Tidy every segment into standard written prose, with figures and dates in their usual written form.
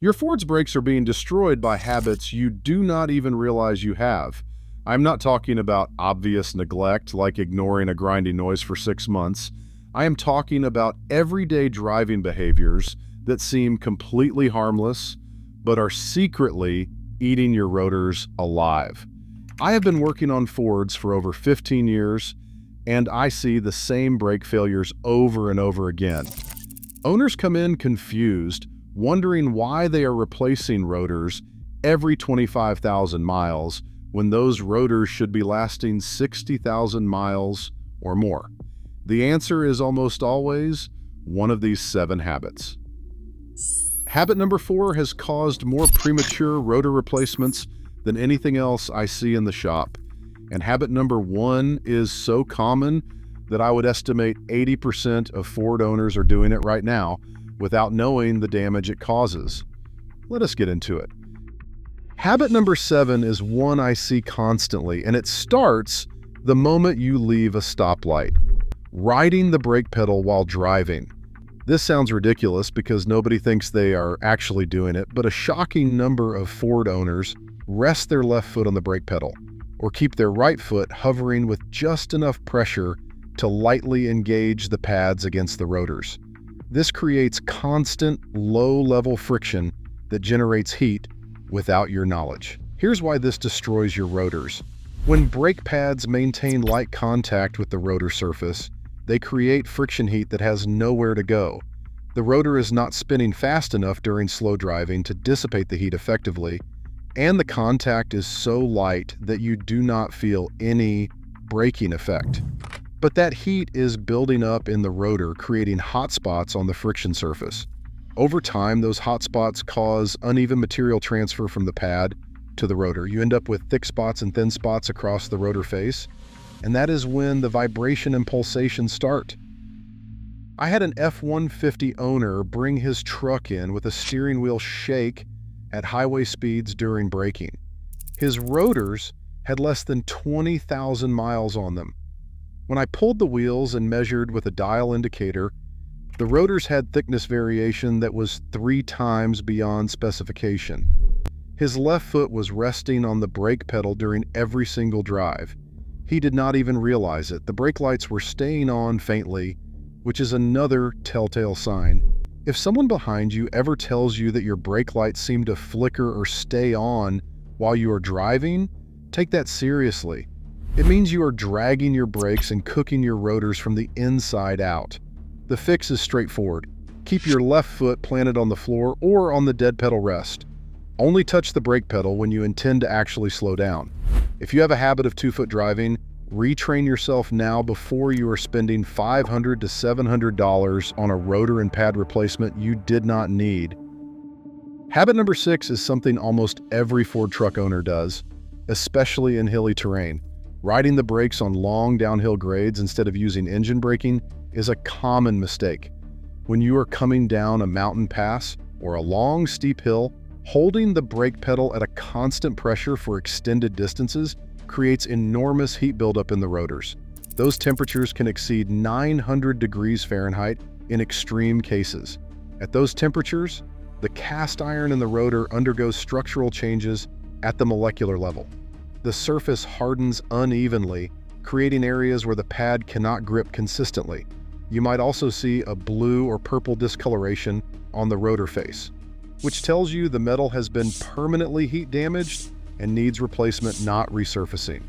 Your Ford's brakes are being destroyed by habits you do not even realize you have. I'm not talking about obvious neglect, like ignoring a grinding noise for 6 months. I am talking about everyday driving behaviors that seem completely harmless, but are secretly eating your rotors alive. I have been working on Fords for over 15 years, and I see the same brake failures over and over again. Owners come in confused, wondering why they are replacing rotors every 25,000 miles when those rotors should be lasting 60,000 miles or more. The answer is almost always one of these 7 habits. Habit number 4 has caused more premature rotor replacements than anything else I see in the shop. And habit number 1 is so common that I would estimate 80% of Ford owners are doing it right now without knowing the damage it causes. Let us get into it. Habit number 7 is one I see constantly, and it starts the moment you leave a stoplight. Riding the brake pedal while driving. This sounds ridiculous because nobody thinks they are actually doing it, but a shocking number of Ford owners rest their left foot on the brake pedal or keep their right foot hovering with just enough pressure to lightly engage the pads against the rotors. This creates constant, low-level friction that generates heat without your knowledge. Here's why this destroys your rotors. When brake pads maintain light contact with the rotor surface, they create friction heat that has nowhere to go. The rotor is not spinning fast enough during slow driving to dissipate the heat effectively, and the contact is so light that you do not feel any braking effect. But that heat is building up in the rotor, creating hot spots on the friction surface. Over time, those hot spots cause uneven material transfer from the pad to the rotor. You end up with thick spots and thin spots across the rotor face, and that is when the vibration and pulsation start. I had an F-150 owner bring his truck in with a steering wheel shake at highway speeds during braking. His rotors had less than 20,000 miles on them. When I pulled the wheels and measured with a dial indicator, the rotors had thickness variation that was 3 times beyond specification. His left foot was resting on the brake pedal during every single drive. He did not even realize it. The brake lights were staying on faintly, which is another telltale sign. If someone behind you ever tells you that your brake lights seem to flicker or stay on while you are driving, take that seriously. It means you are dragging your brakes and cooking your rotors from the inside out. The fix is straightforward. Keep your left foot planted on the floor or on the dead pedal rest. Only touch the brake pedal when you intend to actually slow down. If you have a habit of 2-foot driving, retrain yourself now before you are spending $500 to $700 on a rotor and pad replacement you did not need. Habit number 6 is something almost every Ford truck owner does, especially in hilly terrain. Riding the brakes on long downhill grades instead of using engine braking is a common mistake. When you are coming down a mountain pass or a long steep hill, holding the brake pedal at a constant pressure for extended distances creates enormous heat buildup in the rotors. Those temperatures can exceed 900 degrees Fahrenheit in extreme cases. At those temperatures, the cast iron in the rotor undergoes structural changes at the molecular level. The surface hardens unevenly, creating areas where the pad cannot grip consistently. You might also see a blue or purple discoloration on the rotor face, which tells you the metal has been permanently heat damaged and needs replacement, not resurfacing.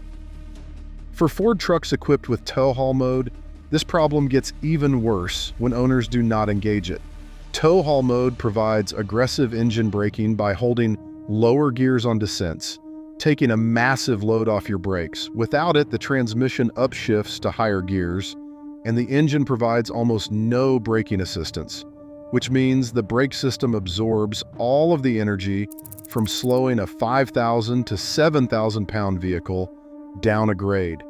For Ford trucks equipped with tow haul mode, this problem gets even worse when owners do not engage it. Tow haul mode provides aggressive engine braking by holding lower gears on descents, taking a massive load off your brakes. Without it, the transmission upshifts to higher gears, and the engine provides almost no braking assistance, which means the brake system absorbs all of the energy from slowing a 5,000 to 7,000 pound vehicle down a grade.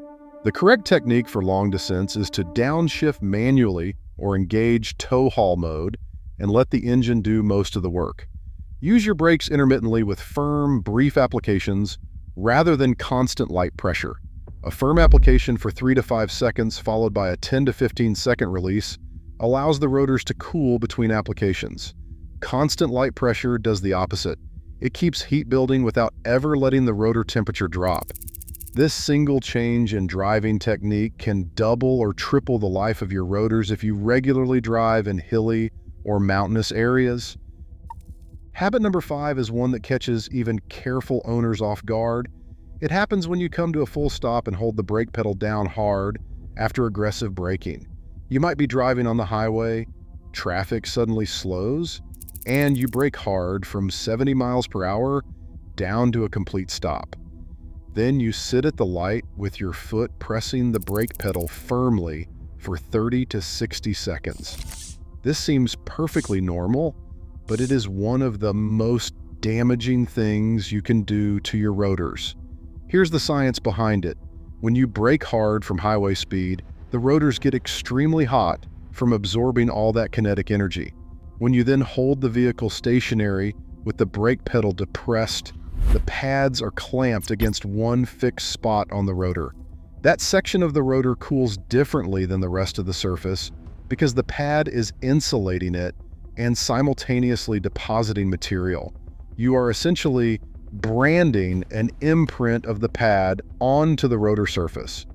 The correct technique for long descents is to downshift manually or engage tow haul mode and let the engine do most of the work. Use your brakes intermittently with firm, brief applications rather than constant light pressure. A firm application for 3 to 5 seconds followed by a 10 to 15 second release allows the rotors to cool between applications. Constant light pressure does the opposite. It keeps heat building without ever letting the rotor temperature drop. This single change in driving technique can double or triple the life of your rotors if you regularly drive in hilly or mountainous areas. Habit number 5 is one that catches even careful owners off guard. It happens when you come to a full stop and hold the brake pedal down hard after aggressive braking. You might be driving on the highway, traffic suddenly slows, and you brake hard from 70 miles per hour down to a complete stop. Then you sit at the light with your foot pressing the brake pedal firmly for 30 to 60 seconds. This seems perfectly normal, but it is one of the most damaging things you can do to your rotors. Here's the science behind it. When you brake hard from highway speed, the rotors get extremely hot from absorbing all that kinetic energy. When you then hold the vehicle stationary with the brake pedal depressed, the pads are clamped against one fixed spot on the rotor. That section of the rotor cools differently than the rest of the surface because the pad is insulating it and simultaneously depositing material. You are essentially branding an imprint of the pad onto the rotor surface.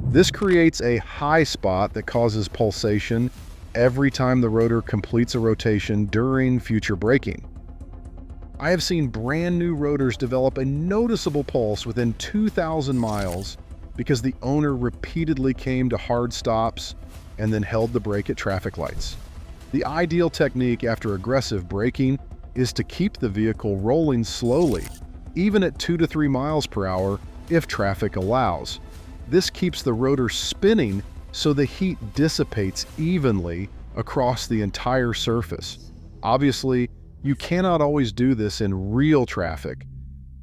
This creates a high spot that causes pulsation every time the rotor completes a rotation during future braking. I have seen brand new rotors develop a noticeable pulse within 2,000 miles because the owner repeatedly came to hard stops and then held the brake at traffic lights. The ideal technique after aggressive braking is to keep the vehicle rolling slowly, even at 2 to 3 miles per hour if traffic allows. This keeps the rotor spinning so the heat dissipates evenly across the entire surface. Obviously, you cannot always do this in real traffic,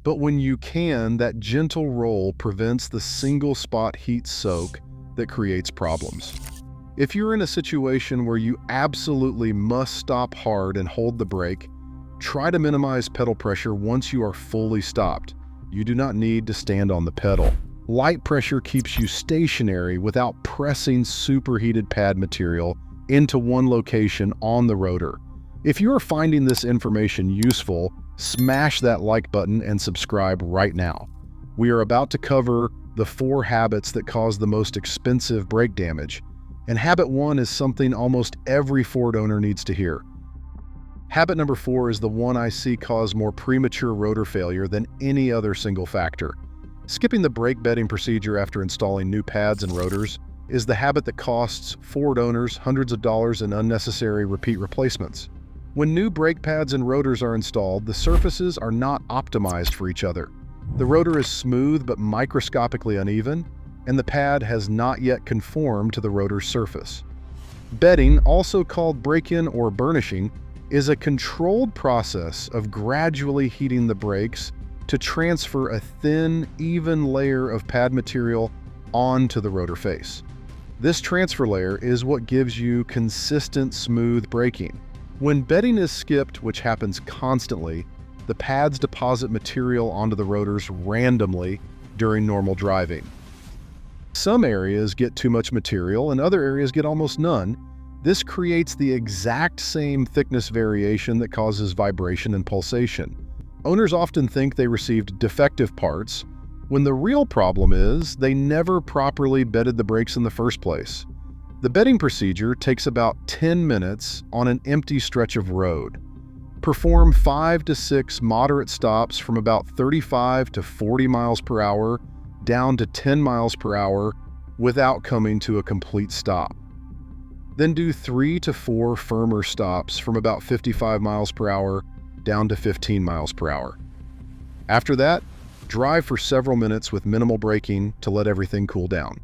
but when you can, that gentle roll prevents the single spot heat soak that creates problems. If you're in a situation where you absolutely must stop hard and hold the brake, try to minimize pedal pressure once you are fully stopped. You do not need to stand on the pedal. Light pressure keeps you stationary without pressing superheated pad material into one location on the rotor. If you are finding this information useful, smash that like button and subscribe right now. We are about to cover the 4 habits that cause the most expensive brake damage, and habit 1 is something almost every Ford owner needs to hear. Habit number 4 is the one I see cause more premature rotor failure than any other single factor. Skipping the brake bedding procedure after installing new pads and rotors is the habit that costs Ford owners hundreds of dollars in unnecessary repeat replacements. When new brake pads and rotors are installed, the surfaces are not optimized for each other. The rotor is smooth but microscopically uneven, and the pad has not yet conformed to the rotor's surface. Bedding, also called break-in or burnishing, is a controlled process of gradually heating the brakes to transfer a thin, even layer of pad material onto the rotor face. This transfer layer is what gives you consistent, smooth braking. When bedding is skipped, which happens constantly, the pads deposit material onto the rotors randomly during normal driving. Some areas get too much material and other areas get almost none. This creates the exact same thickness variation that causes vibration and pulsation. Owners often think they received defective parts, when the real problem is they never properly bedded the brakes in the first place. The bedding procedure takes about 10 minutes on an empty stretch of road. Perform 5 to 6 moderate stops from about 35 to 40 miles per hour down to 10 miles per hour without coming to a complete stop. Then do 3 to 4 firmer stops from about 55 miles per hour down to 15 miles per hour. After that, drive for several minutes with minimal braking to let everything cool down.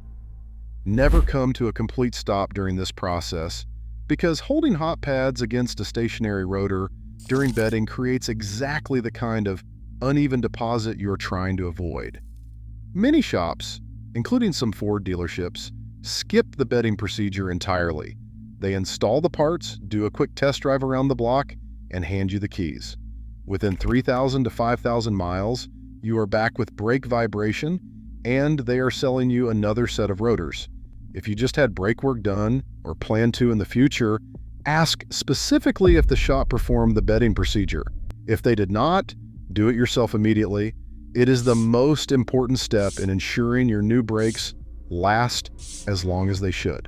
Never come to a complete stop during this process because holding hot pads against a stationary rotor during bedding creates exactly the kind of uneven deposit you're trying to avoid. Many shops, including some Ford dealerships, skip the bedding procedure entirely. They install the parts, do a quick test drive around the block, and hand you the keys. Within 3,000 to 5,000 miles, you are back with brake vibration, and they are selling you another set of rotors. If you just had brake work done or plan to in the future, Ask specifically if the shop performed the bedding procedure. If they did not, do it yourself immediately. It is the most important step in ensuring your new brakes last as long as they should.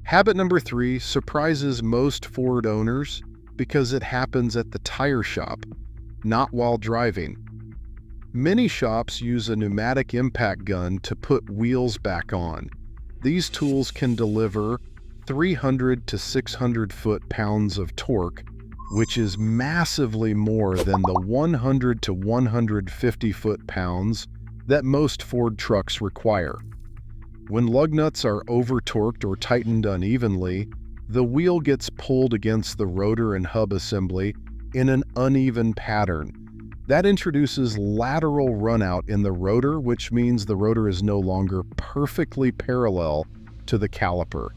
Habit number 3 surprises most Ford owners because it happens at the tire shop, not while driving. Many shops use a pneumatic impact gun to put wheels back on. These tools can deliver 300 to 600 foot-pounds of torque, which is massively more than the 100 to 150 foot-pounds that most Ford trucks require. When lug nuts are over-torqued or tightened unevenly, the wheel gets pulled against the rotor and hub assembly in an uneven pattern. That introduces lateral runout in the rotor, which means the rotor is no longer perfectly parallel to the caliper.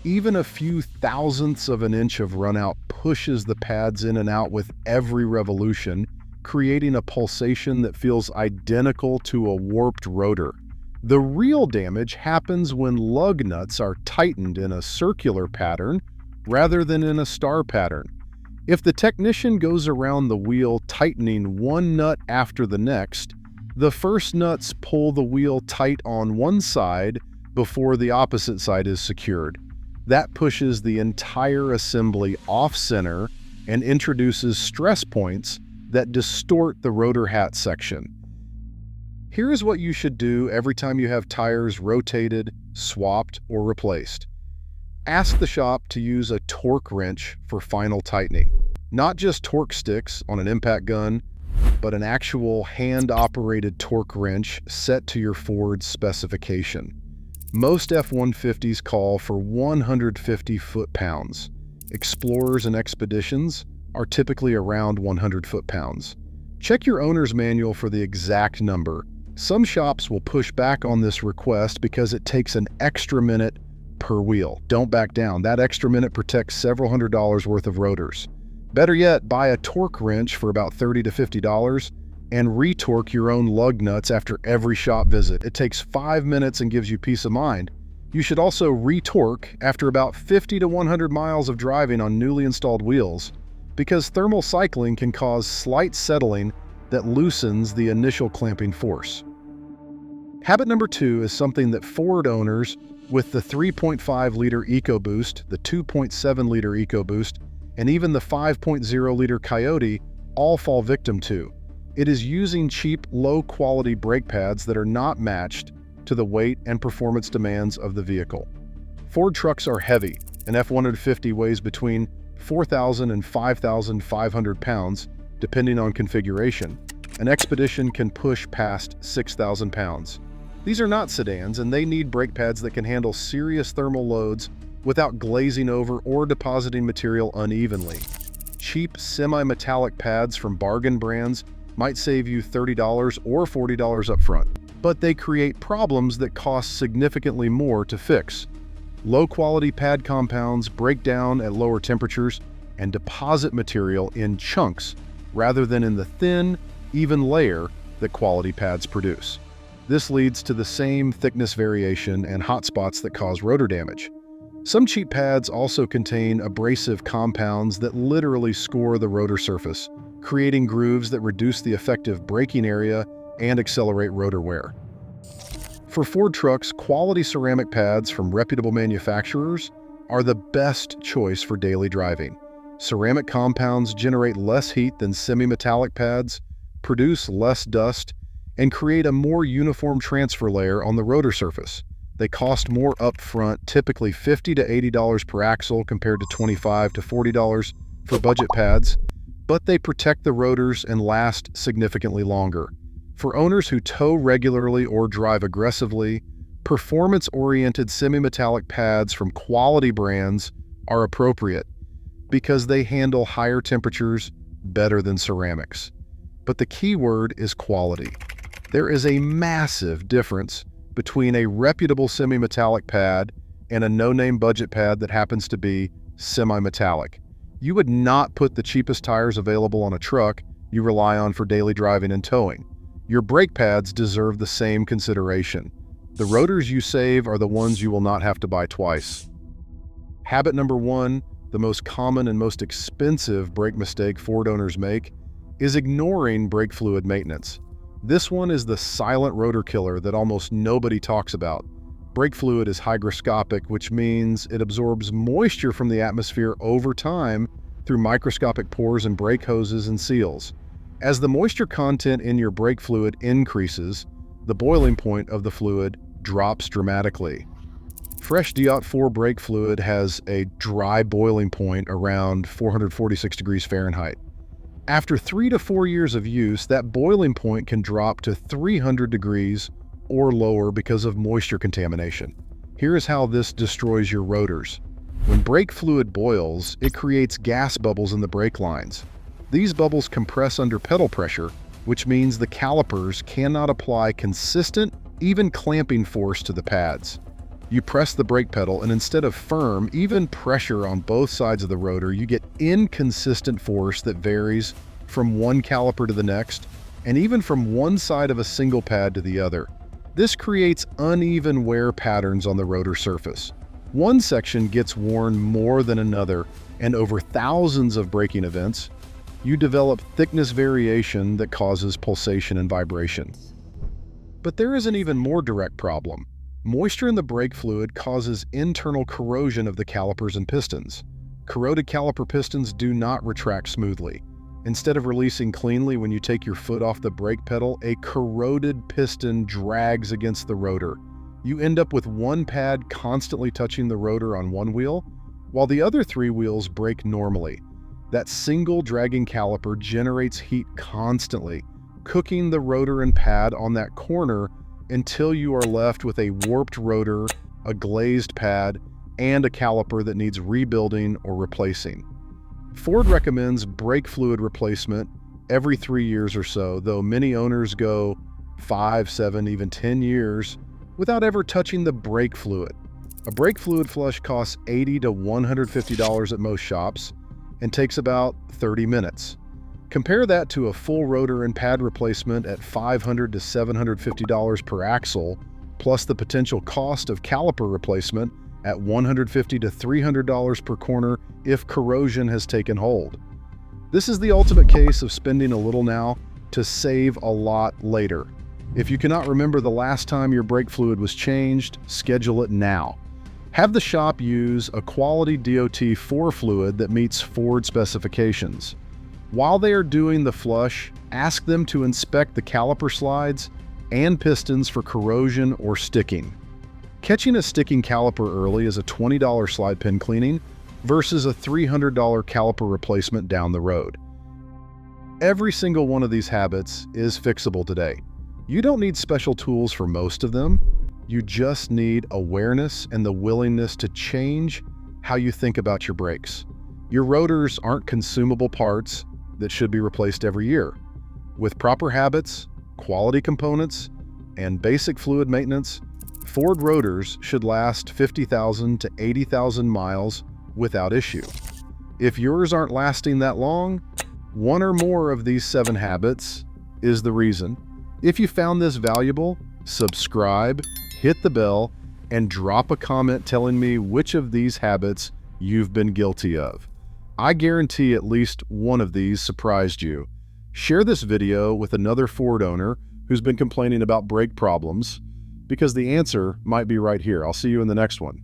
Even a few thousandths of an inch of runout pushes the pads in and out with every revolution, creating a pulsation that feels identical to a warped rotor. The real damage happens when lug nuts are tightened in a circular pattern rather than in a star pattern. If the technician goes around the wheel tightening one nut after the next, the first nuts pull the wheel tight on one side before the opposite side is secured. That pushes the entire assembly off-center and introduces stress points that distort the rotor hat section. Here is what you should do every time you have tires rotated, swapped, or replaced. Ask the shop to use a torque wrench for final tightening. Not just torque sticks on an impact gun, but an actual hand-operated torque wrench set to your Ford's specification. Most F-150s call for 150 foot-pounds. Explorers and Expeditions are typically around 100 foot-pounds. Check your owner's manual for the exact number. Some shops will push back on this request because it takes an extra minute per wheel. Don't back down. That extra minute protects several $100s worth of rotors. Better yet, buy a torque wrench for about $30 to $50 and retorque your own lug nuts after every shop visit. It takes 5 minutes and gives you peace of mind. You should also retorque after about 50 to 100 miles of driving on newly installed wheels, because thermal cycling can cause slight settling that loosens the initial clamping force. Habit number 2 is something that Ford owners with the 3.5-liter EcoBoost, the 2.7-liter EcoBoost, and even the 5.0-liter Coyote all fall victim to. It is using cheap, low-quality brake pads that are not matched to the weight and performance demands of the vehicle. Ford trucks are heavy. An F-150 weighs between 4,000 and 5,500 pounds, depending on configuration. An Expedition can push past 6,000 pounds. These are not sedans, and they need brake pads that can handle serious thermal loads without glazing over or depositing material unevenly. Cheap semi-metallic pads from bargain brands might save you $30 or $40 up front, but they create problems that cost significantly more to fix. Low-quality pad compounds break down at lower temperatures and deposit material in chunks rather than in the thin, even layer that quality pads produce. This leads to the same thickness variation and hot spots that cause rotor damage. Some cheap pads also contain abrasive compounds that literally score the rotor surface, creating grooves that reduce the effective braking area and accelerate rotor wear. For Ford trucks, quality ceramic pads from reputable manufacturers are the best choice for daily driving. Ceramic compounds generate less heat than semi-metallic pads, produce less dust, and create a more uniform transfer layer on the rotor surface. They cost more upfront, typically $50 to $80 per axle compared to $25 to $40 for budget pads, but they protect the rotors and last significantly longer. For owners who tow regularly or drive aggressively, performance-oriented semi-metallic pads from quality brands are appropriate because they handle higher temperatures better than ceramics. But the key word is quality. There is a massive difference between a reputable semi-metallic pad and a no-name budget pad that happens to be semi-metallic. You would not put the cheapest tires available on a truck you rely on for daily driving and towing. Your brake pads deserve the same consideration. The rotors you save are the ones you will not have to buy twice. Habit number 1, the most common and most expensive brake mistake Ford owners make, is ignoring brake fluid maintenance. This one is the silent rotor killer that almost nobody talks about. Brake fluid is hygroscopic, which means it absorbs moisture from the atmosphere over time through microscopic pores in brake hoses and seals. As the moisture content in your brake fluid increases, the boiling point of the fluid drops dramatically. Fresh DOT4 brake fluid has a dry boiling point around 446 degrees Fahrenheit. After 3 to 4 years of use, that boiling point can drop to 300 degrees or lower because of moisture contamination. Here is how this destroys your rotors. When brake fluid boils, it creates gas bubbles in the brake lines. These bubbles compress under pedal pressure, which means the calipers cannot apply consistent, even clamping force to the pads. You press the brake pedal, and instead of firm, even pressure on both sides of the rotor, you get inconsistent force that varies from one caliper to the next, and even from one side of a single pad to the other. This creates uneven wear patterns on the rotor surface. One section gets worn more than another, and over thousands of braking events, you develop thickness variation that causes pulsation and vibration. But there is an even more direct problem. Moisture in the brake fluid causes internal corrosion of the calipers and pistons. Corroded caliper pistons do not retract smoothly. Instead of releasing cleanly when you take your foot off the brake pedal, a corroded piston drags against the rotor. You end up with one pad constantly touching the rotor on one wheel, while the other 3 wheels brake normally. That single dragging caliper generates heat constantly, cooking the rotor and pad on that corner until you are left with a warped rotor, a glazed pad, and a caliper that needs rebuilding or replacing. Ford recommends brake fluid replacement every 3 years or so, though many owners go 5, 7, even 10 years without ever touching the brake fluid. A brake fluid flush costs $80 to $150 at most shops and takes about 30 minutes. Compare that to a full rotor and pad replacement at $500 to $750 per axle, plus the potential cost of caliper replacement at $150 to $300 per corner if corrosion has taken hold. This is the ultimate case of spending a little now to save a lot later. If you cannot remember the last time your brake fluid was changed, schedule it now. Have the shop use a quality DOT4 fluid that meets Ford specifications. While they are doing the flush, ask them to inspect the caliper slides and pistons for corrosion or sticking. Catching a sticking caliper early is a $20 slide pin cleaning versus a $300 caliper replacement down the road. Every single one of these habits is fixable today. You don't need special tools for most of them. You just need awareness and the willingness to change how you think about your brakes. Your rotors aren't consumable parts that should be replaced every year. With proper habits, quality components, and basic fluid maintenance, Ford rotors should last 50,000 to 80,000 miles without issue. If yours aren't lasting that long, one or more of these 7 habits is the reason. If you found this valuable, subscribe, hit the bell, and drop a comment telling me which of these habits you've been guilty of. I guarantee at least one of these surprised you. Share this video with another Ford owner who's been complaining about brake problems, because the answer might be right here. I'll see you in the next one.